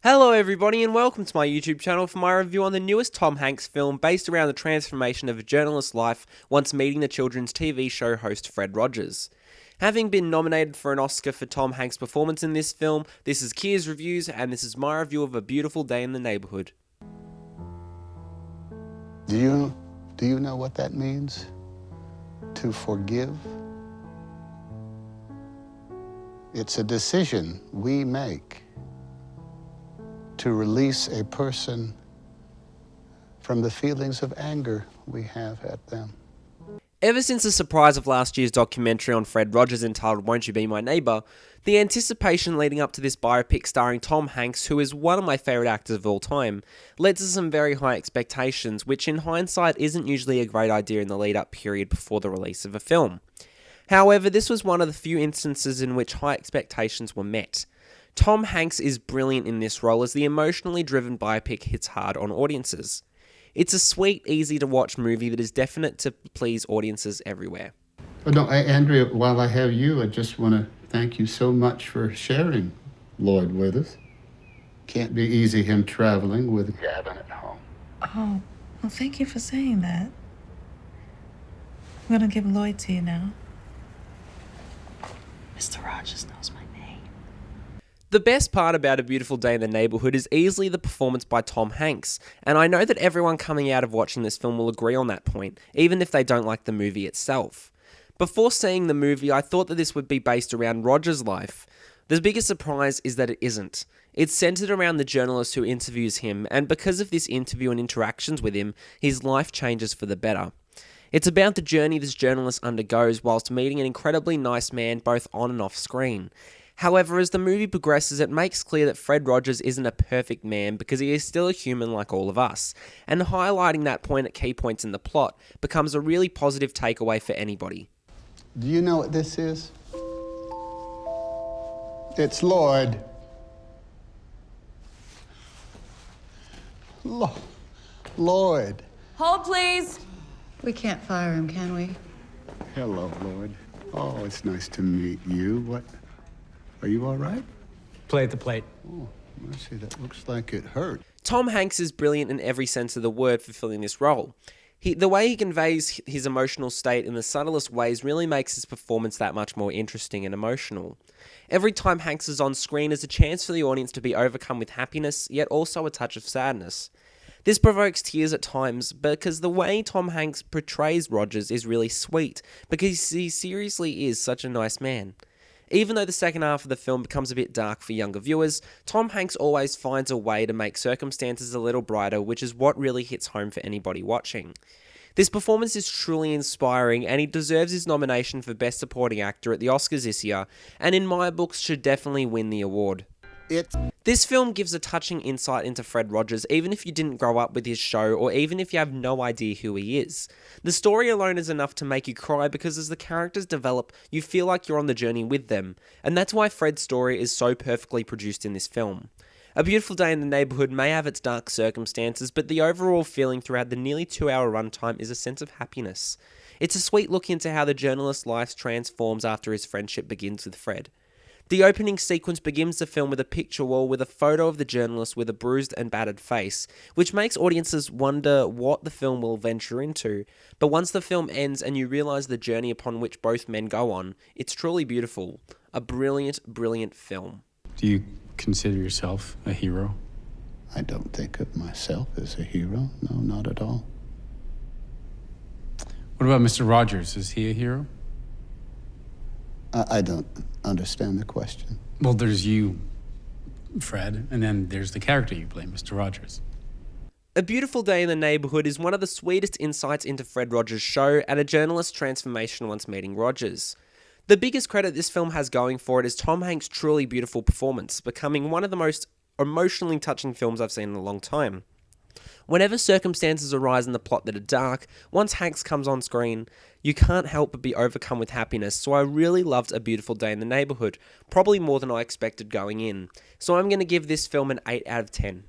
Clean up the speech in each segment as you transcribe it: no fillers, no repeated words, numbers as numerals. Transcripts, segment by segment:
Hello everybody and welcome to my YouTube channel for my review on the newest Tom Hanks film based around the transformation of a journalist's life once meeting the children's TV show host Fred Rogers. Having been nominated for an Oscar for Tom Hanks' performance in this film, this is Kia's Reviews and this is my review of A Beautiful Day in the Neighborhood. Do you know what that means? To forgive? It's a decision we make to release a person from the feelings of anger we have at them. Ever since the surprise of last year's documentary on Fred Rogers entitled Won't You Be My Neighbour, the anticipation leading up to this biopic starring Tom Hanks, who is one of my favourite actors of all time, led to some very high expectations, which in hindsight isn't usually a great idea in the lead-up period before the release of a film. However, this was one of the few instances in which high expectations were met. Tom Hanks is brilliant in this role as the emotionally driven biopic hits hard on audiences. It's a sweet, easy-to-watch movie that is definite to please audiences everywhere. Oh, no, Andrea, while I have you, I just want to thank you so much for sharing Lloyd with us. Can't be easy him traveling with Gavin at home. Oh, well, thank you for saying that. I'm going to give Lloyd to you now. Mr. Rogers knows my name. The best part about A Beautiful Day in the Neighborhood is easily the performance by Tom Hanks, and I know that everyone coming out of watching this film will agree on that point, even if they don't like the movie itself. Before seeing the movie, I thought that this would be based around Rogers' life. The biggest surprise is that it isn't. It's centered around the journalist who interviews him, and because of this interview and interactions with him, his life changes for the better. It's about the journey this journalist undergoes whilst meeting an incredibly nice man both on and off screen. However, as the movie progresses, it makes clear that Fred Rogers isn't a perfect man because he is still a human like all of us, and highlighting that point at key points in the plot becomes a really positive takeaway for anybody. Do you know what this is? It's Lloyd. Lloyd. Hold, please. We can't fire him, can we? Hello, Lloyd. Oh, it's nice to meet you. What? Are you all right? Play at the plate. Oh, mercy, that looks like it hurt. Tom Hanks is brilliant in every sense of the word fulfilling this role. The way he conveys his emotional state in the subtlest ways really makes his performance that much more interesting and emotional. Every time Hanks is on screen is a chance for the audience to be overcome with happiness, yet also a touch of sadness. This provokes tears at times because the way Tom Hanks portrays Rogers is really sweet, because he seriously is such a nice man. Even though the second half of the film becomes a bit dark for younger viewers, Tom Hanks always finds a way to make circumstances a little brighter, which is what really hits home for anybody watching. This performance is truly inspiring, and he deserves his nomination for Best Supporting Actor at the Oscars this year, and in my books should definitely win the award. This film gives a touching insight into Fred Rogers, even if you didn't grow up with his show, or even if you have no idea who he is. The story alone is enough to make you cry because as the characters develop, you feel like you're on the journey with them, and that's why Fred's story is so perfectly produced in this film. A Beautiful Day in the Neighborhood may have its dark circumstances, but the overall feeling throughout the nearly 2-hour runtime is a sense of happiness. It's a sweet look into how the journalist's life transforms after his friendship begins with Fred. The opening sequence begins the film with a picture wall with a photo of the journalist with a bruised and battered face, which makes audiences wonder what the film will venture into. But once the film ends and you realise the journey upon which both men go on, it's truly beautiful. A brilliant, brilliant film. Do you consider yourself a hero? I don't think of myself as a hero. No, not at all. What about Mr. Rogers? Is he a hero? I don't understand the question. Well, there's you, Fred, and then there's the character you play, Mr. Rogers. A Beautiful Day in the Neighborhood is one of the sweetest insights into Fred Rogers' show and a journalist's transformation once meeting Rogers. The biggest credit this film has going for it is Tom Hanks' truly beautiful performance, becoming one of the most emotionally touching films I've seen in a long time. Whenever circumstances arise in the plot that are dark, once Hanks comes on screen, you can't help but be overcome with happiness, so I really loved A Beautiful Day in the Neighborhood, probably more than I expected going in. So I'm going to give this film an 8 out of 10.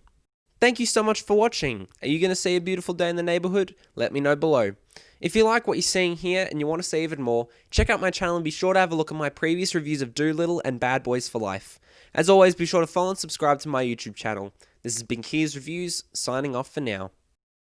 Thank you so much for watching. Are you going to see A Beautiful Day in the Neighborhood? Let me know below. If you like what you're seeing here and you want to see even more, check out my channel and be sure to have a look at my previous reviews of Dolittle and Bad Boys for Life. As always, be sure to follow and subscribe to my YouTube channel. This has been Kia's Reviews, signing off for now.